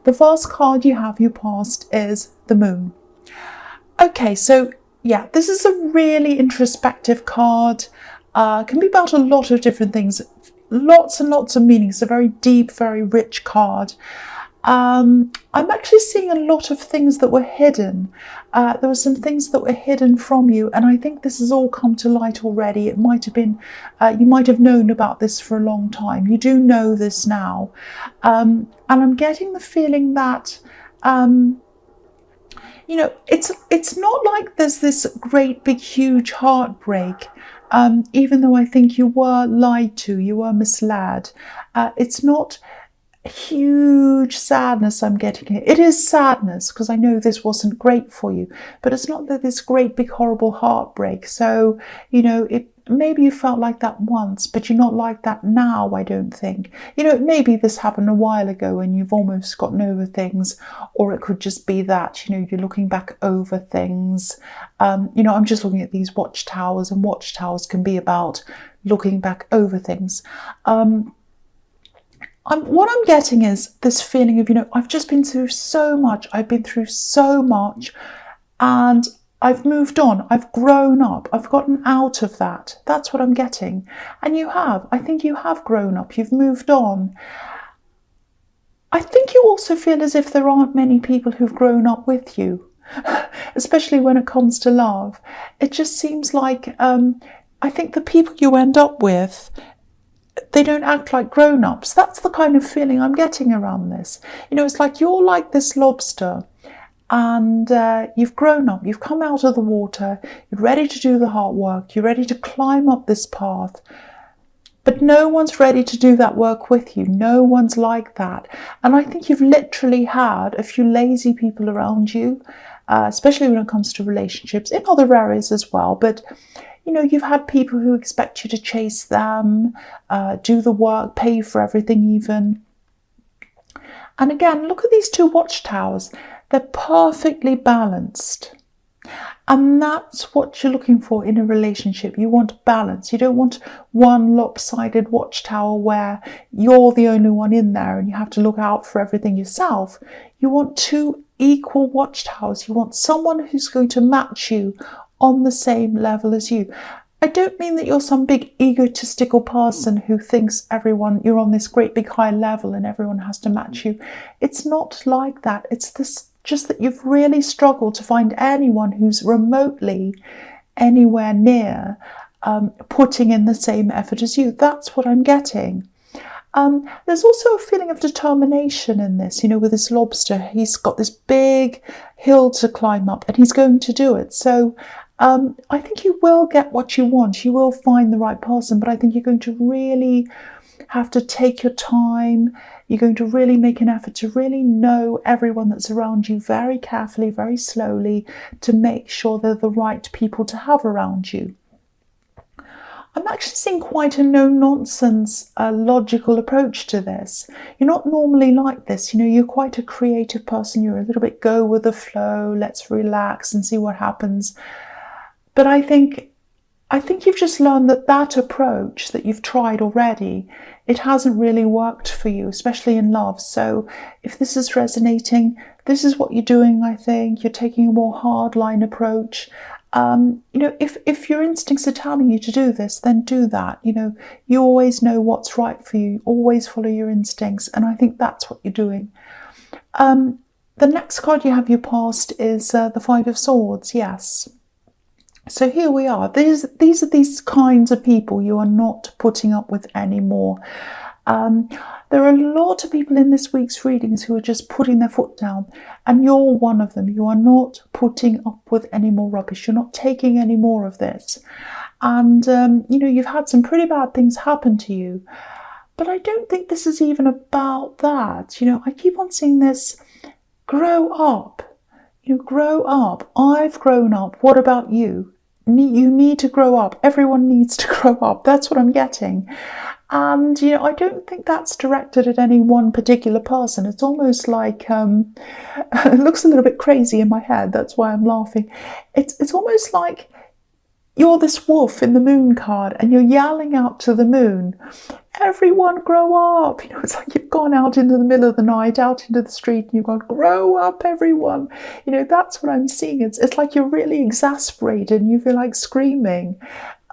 The first card you have, your past, is the Moon. Okay, so yeah, this is a really introspective card. Can be about a lot of different things, lots and lots of meanings. It's a very deep, very rich card. I'm actually seeing a lot of things that were hidden. There were some things that were hidden from you, and I think this has all come to light already. It might have been, you might have known about this for a long time. You do know this now. And I'm getting the feeling that, you know, it's not like there's this great big huge heartbreak, even though I think you were lied to, you were misled. It's not huge sadness I'm getting here. It is sadness because I know this wasn't great for you, but it's not that this great big horrible heartbreak. So, you know, maybe you felt like that once, but you're not like that now, I don't think. You know, maybe this happened a while ago and you've almost gotten over things, or it could just be that, you know, you're looking back over things. You know, I'm just looking at these watchtowers, and watchtowers can be about looking back over things. What I'm getting is this feeling of, you know, I've just been through so much. I've been through so much and I've moved on. I've grown up. I've gotten out of that. That's what I'm getting. And you have. I think you have grown up. You've moved on. I think you also feel as if there aren't many people who've grown up with you, especially when it comes to love. It just seems like, I think the people you end up with, they don't act like grown-ups. That's the kind of feeling I'm getting around this. You know, it's like you're like this lobster and you've grown up, you've come out of the water, you're ready to do the hard work, you're ready to climb up this path, but no one's ready to do that work with you. No one's like that. And I think you've literally had a few lazy people around you, especially when it comes to relationships, in other areas as well, but you know, you've had people who expect you to chase them, do the work, pay for everything even. And again, look at these two watchtowers. They're perfectly balanced. And that's what you're looking for in a relationship. You want balance. You don't want one lopsided watchtower where you're the only one in there and you have to look out for everything yourself. You want two equal watchtowers. You want someone who's going to match you on the same level as you. I don't mean that you're some big egotistical person who thinks you're on this great big high level and everyone has to match you. It's not like that. It's just that you've really struggled to find anyone who's remotely anywhere near putting in the same effort as you. That's what I'm getting. There's also a feeling of determination in this, you know, with this lobster. He's got this big hill to climb up and he's going to do it. So I think you will get what you want. You will find the right person, but I think you're going to really have to take your time. You're going to really make an effort to really know everyone that's around you very carefully, very slowly, to make sure they're the right people to have around you. I'm actually seeing quite a no-nonsense, logical approach to this. You're not normally like this. You know, you're quite a creative person. You're a little bit go with the flow. Let's relax and see what happens. But I think you've just learned that approach that you've tried already, it hasn't really worked for you, especially in love. So if this is resonating, this is what you're doing, I think. You're taking a more hardline approach. You know, if your instincts are telling you to do this, then do that. You know, you always know what's right for you. Always follow your instincts. And I think that's what you're doing. The next card you have, your past, is the Five of Swords. Yes. So here we are. These are these kinds of people you are not putting up with anymore. There are a lot of people in this week's readings who are just putting their foot down, and you're one of them. You are not putting up with any more rubbish. You're not taking any more of this. And, you know, you've had some pretty bad things happen to you. But I don't think this is even about that. You know, I keep on seeing this, grow up. You know, grow up. I've grown up. What about you? You need to grow up. Everyone needs to grow up. That's what I'm getting. And, you know, I don't think that's directed at any one particular person. It's almost like, it looks a little bit crazy in my head. That's why I'm laughing. It's almost like you're this wolf in the moon card and you're yelling out to the moon, everyone grow up. You know, it's like you've gone out into the middle of the night, out into the street, and you've gone, grow up, everyone. You know, that's what I'm seeing. It's like you're really exasperated and you feel like screaming.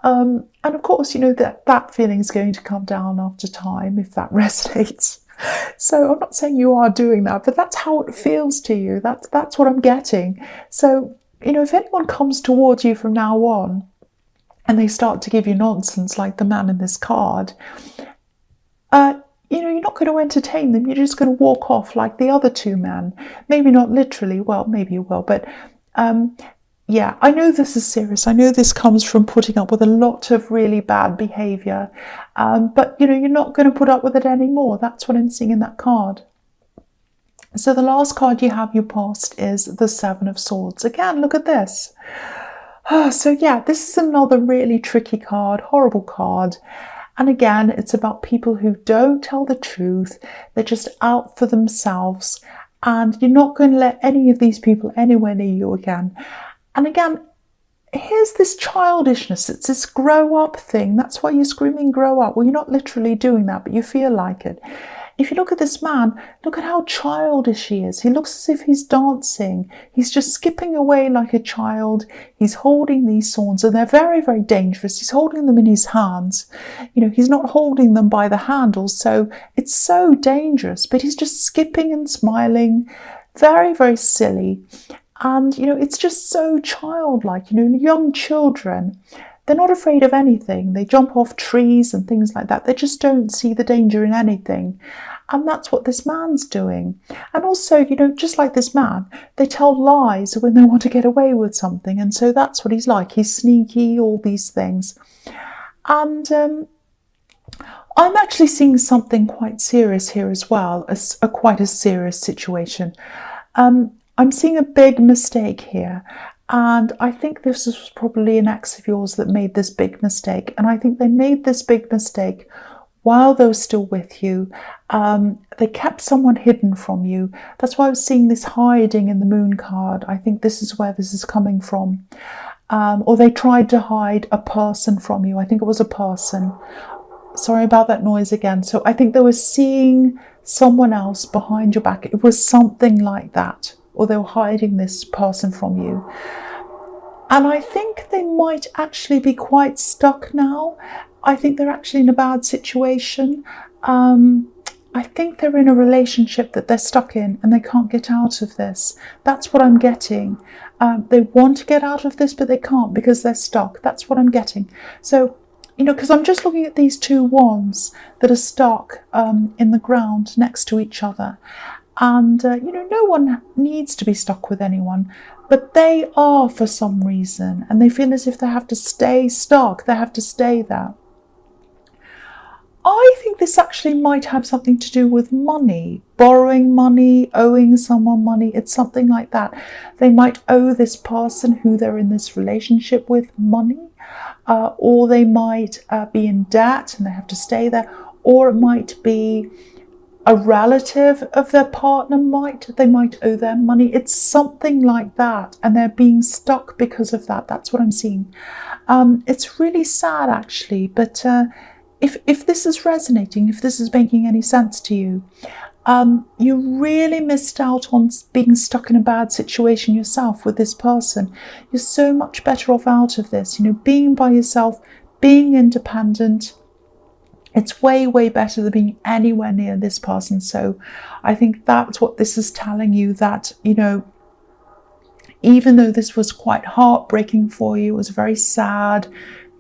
And of course, you know, that feeling is going to come down after time if that resonates. So I'm not saying you are doing that, but that's how it feels to you. That's what I'm getting. So, you know, if anyone comes towards you from now on and they start to give you nonsense like the man in this card, you know, you're not going to entertain them. You're just going to walk off like the other two men. Maybe not literally. Well, maybe you will. But yeah, I know this is serious. I know this comes from putting up with a lot of really bad behaviour. But, you know, you're not going to put up with it anymore. That's what I'm seeing in that card. So the last card you have your past is the Seven of Swords. Again, look at this. So yeah, this is another really tricky card, horrible card. And again, it's about people who don't tell the truth. They're just out for themselves. And you're not going to let any of these people anywhere near you again. And again, here's this childishness. It's this grow up thing. That's why you're screaming grow up. Well, you're not literally doing that, but you feel like it. If you look at this man, look at how childish he is. He looks as if he's dancing. He's just skipping away like a child. He's holding these swords, and they're very, very dangerous. He's holding them in his hands. You know, he's not holding them by the handles, so it's so dangerous. But he's just skipping and smiling. Very, very silly. And, you know, it's just so childlike. You know, young children, they're not afraid of anything. They jump off trees and things like that. They just don't see the danger in anything. And that's what this man's doing. And also, you know, just like this man, they tell lies when they want to get away with something. And so that's what he's like. He's sneaky, all these things. And I'm actually seeing something quite serious here as well, quite a serious situation. I'm seeing a big mistake here. And I think this was probably an ex of yours that made this big mistake. And I think they made this big mistake while they were still with you. They kept someone hidden from you. That's why I was seeing this hiding in the moon card. I think this is where this is coming from. Or they tried to hide a person from you. I think it was a person. Sorry about that noise again. So I think they were seeing someone else behind your back. It was something like that. Or they were hiding this person from you. And I think they might actually be quite stuck now. I think they're actually in a bad situation. I think they're in a relationship that they're stuck in and they can't get out of this. That's what I'm getting. They want to get out of this, but they can't because they're stuck. That's what I'm getting. So, you know, because I'm just looking at these two wands that are stuck in the ground next to each other. And, you know, no one needs to be stuck with anyone, but they are for some reason, and they feel as if they have to stay stuck. They have to stay there. I think this actually might have something to do with money, borrowing money, owing someone money. It's something like that. They might owe this person who they're in this relationship with money, or they might be in debt and they have to stay there, or it might be a relative of their partner they might owe them money. It's something like that, and they're being stuck because of that. That's what I'm seeing. It's really sad actually, but if this is resonating, if this is making any sense to you, you really missed out on being stuck in a bad situation yourself with this person. You're so much better off out of this, you know, being by yourself, being independent. It's way, way better than being anywhere near this person. So I think that's what this is telling you, that, you know, even though this was quite heartbreaking for you, it was very sad,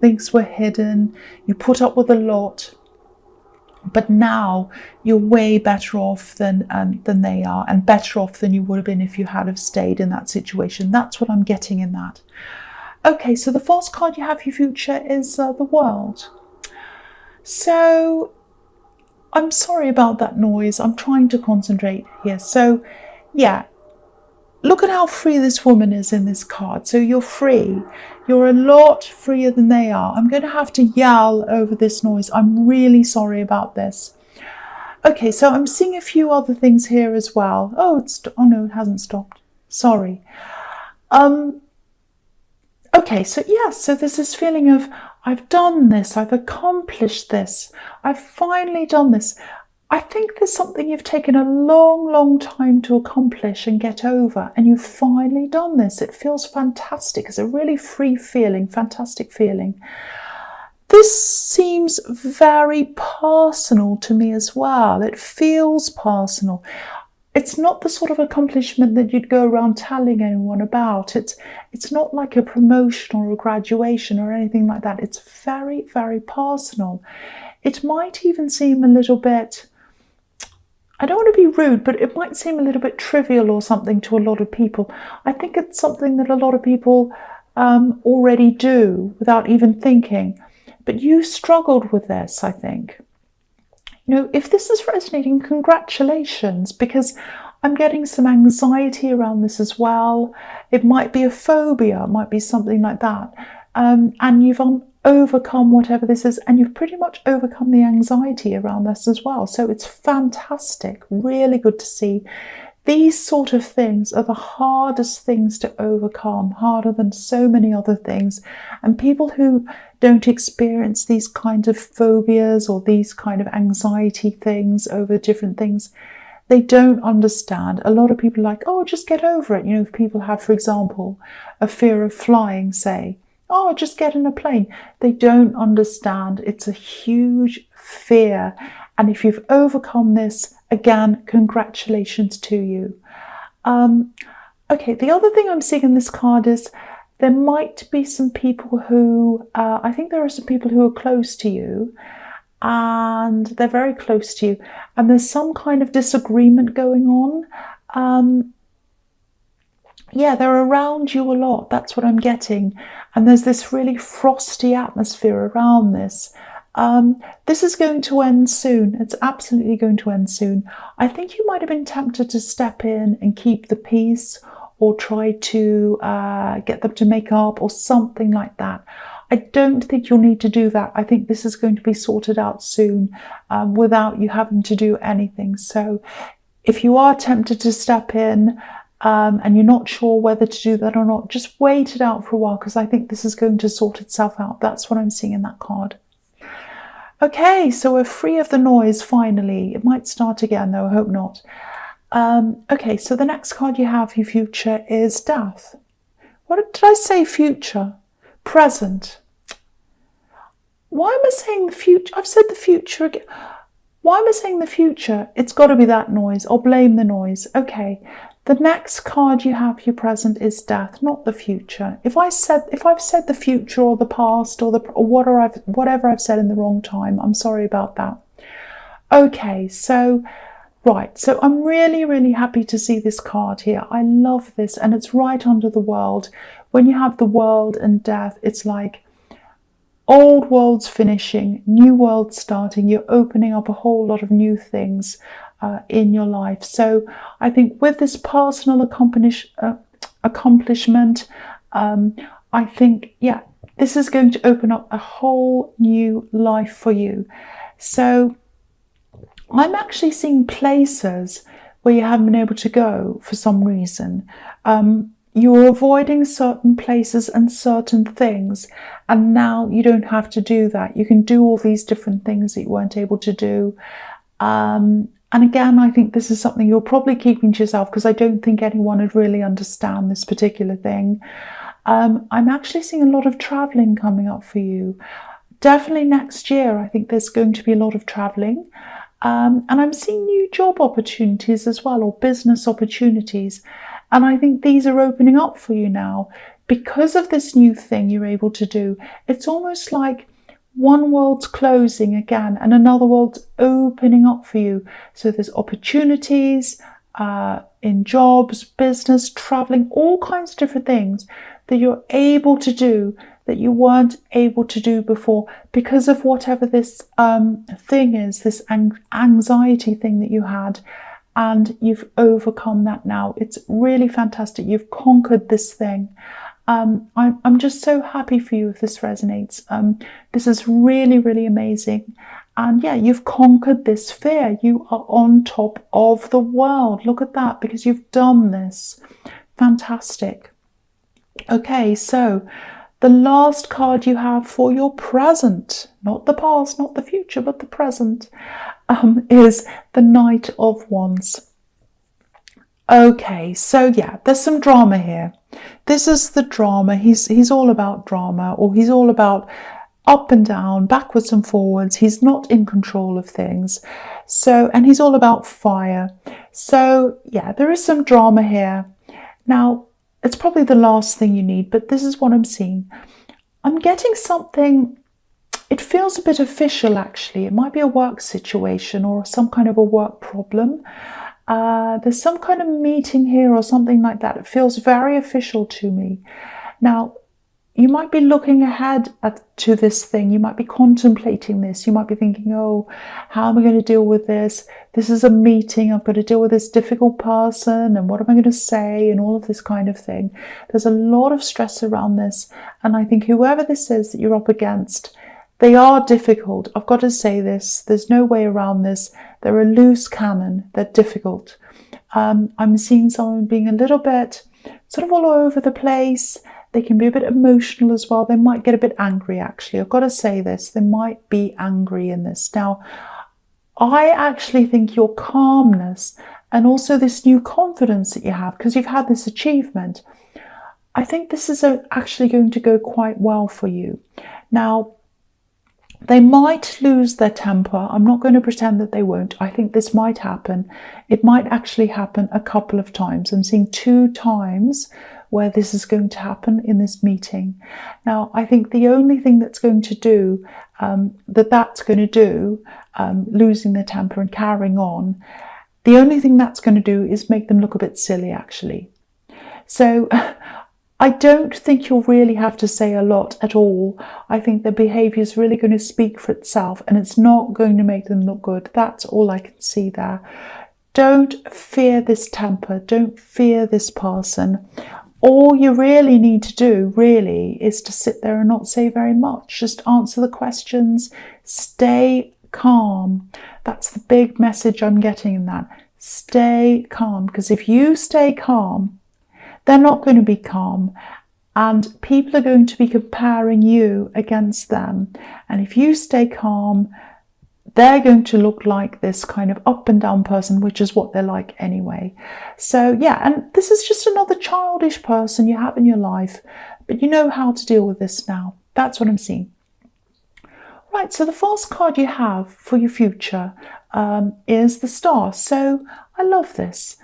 things were hidden, you put up with a lot, but now you're way better off than they are, and better off than you would have been if you had have stayed in that situation. That's what I'm getting in that. Okay, so the first card you have for your future is the World. So I'm sorry about that noise. I'm trying to concentrate here. So yeah, look at how free this woman is in this card. So you're free. You're a lot freer than they are. I'm going to have to yell over this noise. I'm really sorry about this. Okay, so I'm seeing a few other things here as well. Oh no, it hasn't stopped. Sorry. Okay, so yes, so there's this feeling of I've done this, I've accomplished this, I've finally done this. I think there's something you've taken a long, long time to accomplish and get over, and you've finally done this. It feels fantastic. It's a really free feeling, fantastic feeling. This seems very personal to me as well. It feels personal. It's not the sort of accomplishment that you'd go around telling anyone about. It's not like a promotion or a graduation or anything like that. It's very, very personal. It might even seem a little bit, I don't want to be rude, but it might seem a little bit trivial or something to a lot of people. I think it's something that a lot of people already do without even thinking. But you struggled with this, I think. You know, if this is resonating, congratulations, because I'm getting some anxiety around this as well. It might be a phobia, it might be something like that. And you've overcome whatever this is, and you've pretty much overcome the anxiety around this as well. So it's fantastic, really good to see. These sort of things are the hardest things to overcome, harder than so many other things. And people who don't experience these kind of phobias or these kind of anxiety things over different things, they don't understand. A lot of people are like, oh, just get over it. You know, if people have, for example, a fear of flying, say, oh, just get in a plane. They don't understand. It's a huge fear. And if you've overcome this, again, congratulations to you. Okay, the other thing I'm seeing in this card is there might be some people who, I think there are some people who are close to you, and they're very close to you, and there's some kind of disagreement going on. Yeah, they're around you a lot. That's what I'm getting. And there's this really frosty atmosphere around this. This is going to end soon. It's absolutely going to end soon. I think you might have been tempted to step in and keep the peace, or try to get them to make up or something like that. I don't think you'll need to do that. I think this is going to be sorted out soon without you having to do anything. So if you are tempted to step in, and you're not sure whether to do that or not, just wait it out for a while, because I think this is going to sort itself out. That's what I'm seeing in that card. Okay, so we're free of the noise finally. It might start again though, I hope not. Okay, so the next card you have, your future, is death. What did I say? Future, present. Why am I saying the future? I've said the future again. Why am I saying the future? It's got to be that noise. I'll blame the noise. Okay. The next card you have, your present, is death, not the future. If I've said the future or the past or whatever I've said in the wrong time, I'm sorry about that. Okay, so right, so I'm really, really happy to see this card here. I love this, and it's right under the world. When you have the world and death, it's like old world's finishing, new world starting. You're opening up a whole lot of new things in your life. So I think with this personal accomplishment, I think, yeah, this is going to open up a whole new life for you. So I'm actually seeing places where you haven't been able to go for some reason. You're avoiding certain places and certain things, and now you don't have to do that. You can do all these different things that you weren't able to do. And again, I think this is something you're probably keeping to yourself, because I don't think anyone would really understand this particular thing. I'm actually seeing a lot of traveling coming up for you. Definitely next year, I think there's going to be a lot of traveling. And I'm seeing new job opportunities as well, or business opportunities. And I think these are opening up for you now because of this new thing you're able to do. It's almost like one world's closing again and another world's opening up for you. So there's opportunities in jobs, business, traveling, all kinds of different things that you're able to do that you weren't able to do before because of whatever this thing is, this anxiety thing that you had, and you've overcome that now. It's really fantastic. You've conquered this thing. I'm just so happy for you if this resonates. This is really, really amazing. And yeah, you've conquered this fear. You are on top of the world. Look at that, because you've done this. Fantastic. Okay, so The last card you have for your present, not the past, not the future, but the present, is the Knight of Wands. Okay, so yeah, there's some drama here. This is the drama. He's all about drama, or he's all about up and down, backwards and forwards. He's not in control of things. So, and he's all about fire. So yeah, there is some drama here. Now, it's probably the last thing you need, but this is what I'm seeing. I'm getting something, it feels a bit official actually. It might be a work situation or some kind of a work problem. There's some kind of meeting here or something like that. It feels very official to me. Now, you might be looking ahead to this thing. You might be contemplating this. You might be thinking, oh, how am I going to deal with this? This is a meeting. I've got to deal with this difficult person. And what am I going to say? And all of this kind of thing. There's a lot of stress around this. And I think whoever this is that you're up against, they are difficult. I've got to say this. There's no way around this. They're a loose cannon. They're difficult. I'm seeing someone being a little bit sort of all over the place. They can be a bit emotional as well. They might get a bit angry, actually. I've got to say this. They might be angry in this. Now, I actually think your calmness and also this new confidence that you have, because you've had this achievement, I think this is actually going to go quite well for you. Now, they might lose their temper. I'm not going to pretend that they won't. I think this might happen. It might actually happen a couple of times. I'm seeing 2 times where this is going to happen in this meeting. Now, I think the only thing that's going to do, losing their temper and carrying on, the only thing that's going to do is make them look a bit silly, actually. So I don't think you'll really have to say a lot at all. I think their behaviour is really going to speak for itself, and it's not going to make them look good. That's all I can see there. Don't fear this temper. Don't fear this person. All you really need to do, really, is to sit there and not say very much. Just answer the questions. Stay calm. That's the big message I'm getting in that. Stay calm, because if you stay calm, they're not going to be calm, and people are going to be comparing you against them. And if you stay calm, they're going to look like this kind of up and down person, which is what they're like anyway. So yeah, and this is just another childish person you have in your life, but you know how to deal with this now. That's what I'm seeing. Right, so the first card you have for your future is the Star. So I love this.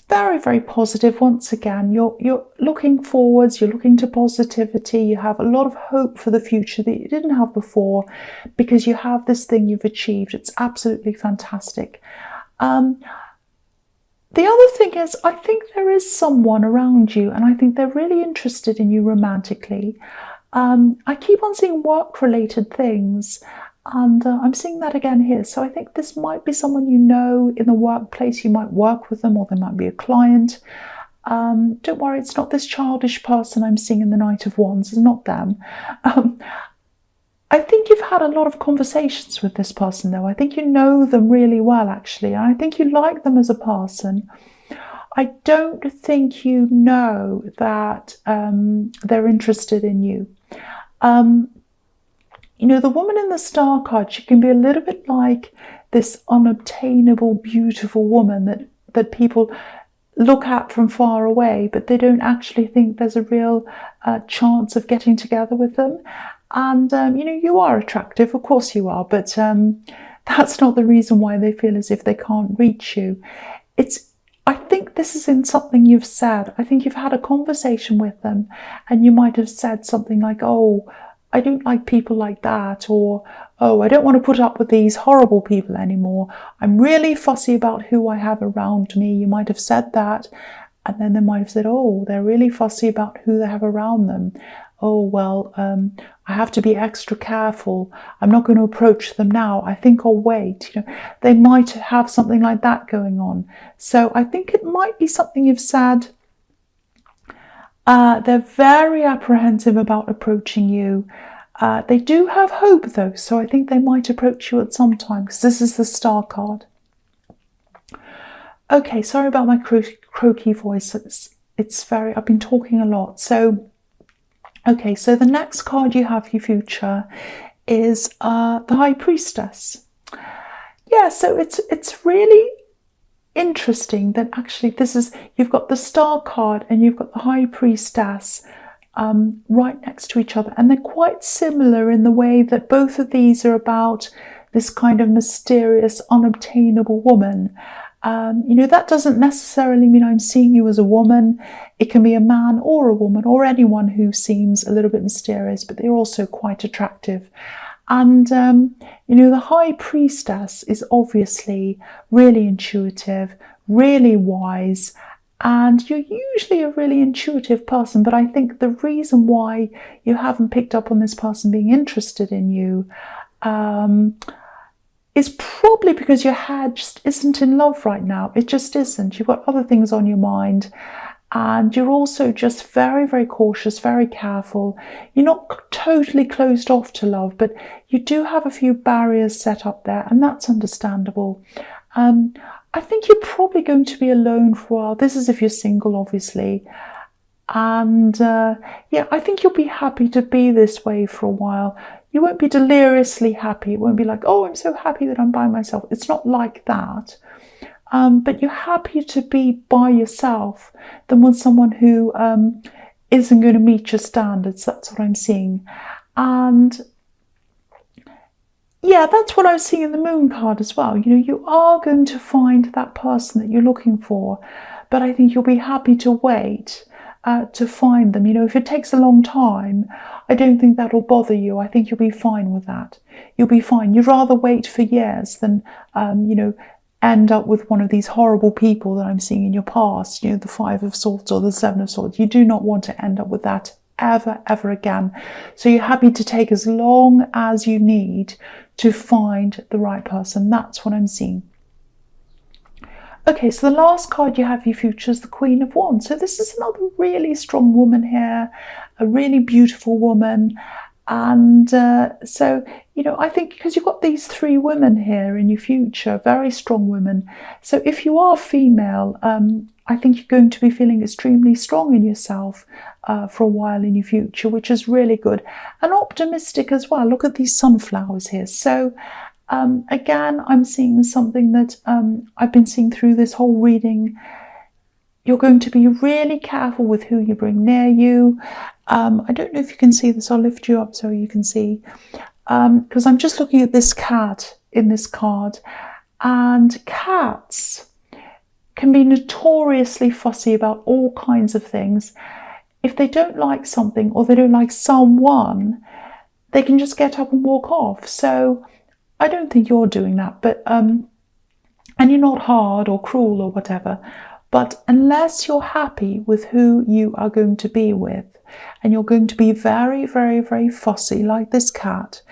Very, very positive. Once again, you're looking forwards, you're looking to positivity, you have a lot of hope for the future that you didn't have before, because you have this thing you've achieved. It's absolutely fantastic. The other thing is, I think there is someone around you, and I think they're really interested in you romantically. I keep on seeing work-related things, and I'm seeing that again here. So I think this might be someone you know in the workplace. You might work with them, or they might be a client. Don't worry, it's not this childish person I'm seeing in the Knight of Wands. It's not them. I think you've had a lot of conversations with this person, though. I think you know them really well, actually. And I think you like them as a person. I don't think you know that they're interested in you. You know, the woman in the Star card, she can be a little bit like this unobtainable, beautiful woman that people look at from far away, but they don't actually think there's a real chance of getting together with them. And, you know, you are attractive, of course you are, but that's not the reason why they feel as if they can't reach you. I think this is in something you've said. I think you've had a conversation with them, and you might have said something like, oh, I don't like people like that, or, oh, I don't want to put up with these horrible people anymore. I'm really fussy about who I have around me. You might have said that, and then they might have said, oh, they're really fussy about who they have around them. Oh, well, I have to be extra careful. I'm not going to approach them now. I think I'll wait. You know, they might have something like that going on. So I think it might be something you've said. They're very apprehensive about approaching you. They do have hope, though, so I think they might approach you at some time, because this is the Star card. Okay, sorry about my croaky voice. I've been talking a lot. So Okay, so the next card you have for your future is the High Priestess. Yeah, so it's really interesting that actually you've got the Star card and you've got the High Priestess right next to each other, and they're quite similar in the way that both of these are about this kind of mysterious, unobtainable woman. That doesn't necessarily mean I'm seeing you as a woman. It can be a man or a woman or anyone who seems a little bit mysterious, but they're also quite attractive. And, the High Priestess is obviously really intuitive, really wise, and you're usually a really intuitive person. But I think the reason why you haven't picked up on this person being interested in you is probably because your head just isn't in love right now. It just isn't. You've got other things on your mind. And you're also just very, very cautious, very careful. You're not totally closed off to love, but you do have a few barriers set up there, and that's understandable. I think you're probably going to be alone for a while. This is if you're single, obviously. And I think you'll be happy to be this way for a while. You won't be deliriously happy. It won't be like, oh, I'm so happy that I'm by myself. It's not like that. But you're happier to be by yourself than with someone who isn't going to meet your standards. That's what I'm seeing. And yeah, that's what I was seeing in the Moon card as well. You are going to find that person that you're looking for, but I think you'll be happy to wait to find them. If it takes a long time, I don't think that'll bother you. I think you'll be fine with that. You'll be fine. You'd rather wait for years than, end up with one of these horrible people that I'm seeing in your past, the Five of Swords or the Seven of Swords. You do not want to end up with that ever again. So you're happy to take as long as you need to find the right person. That's what I'm seeing. Okay, so the last card you have for your future is the Queen of Wands. So this is another really strong woman here, a really beautiful woman. And I think because you've got these three women here in your future, very strong women. So if you are female, I think you're going to be feeling extremely strong in yourself for a while in your future, which is really good. And optimistic as well. Look at these sunflowers here. So again, I'm seeing something that I've been seeing through this whole reading. You're going to be really careful with who you bring near you. I don't know if you can see this. I'll lift you up so you can see. Because I'm just looking at this cat in this card. And cats can be notoriously fussy about all kinds of things. If they don't like something or they don't like someone, they can just get up and walk off. So I don't think you're doing that. But and you're not hard or cruel or whatever. But unless you're happy with who you are going to be with, and you're going to be very, very, very fussy like this cat,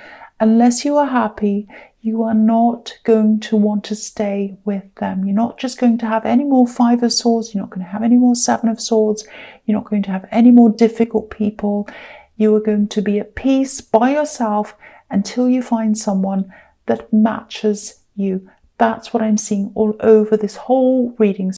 unless you are happy, you are not going to want to stay with them. You're not just going to have any more Five of Swords. You're not going to have any more Seven of Swords. You're not going to have any more difficult people. You are going to be at peace by yourself until you find someone that matches you. That's what I'm seeing all over this whole reading.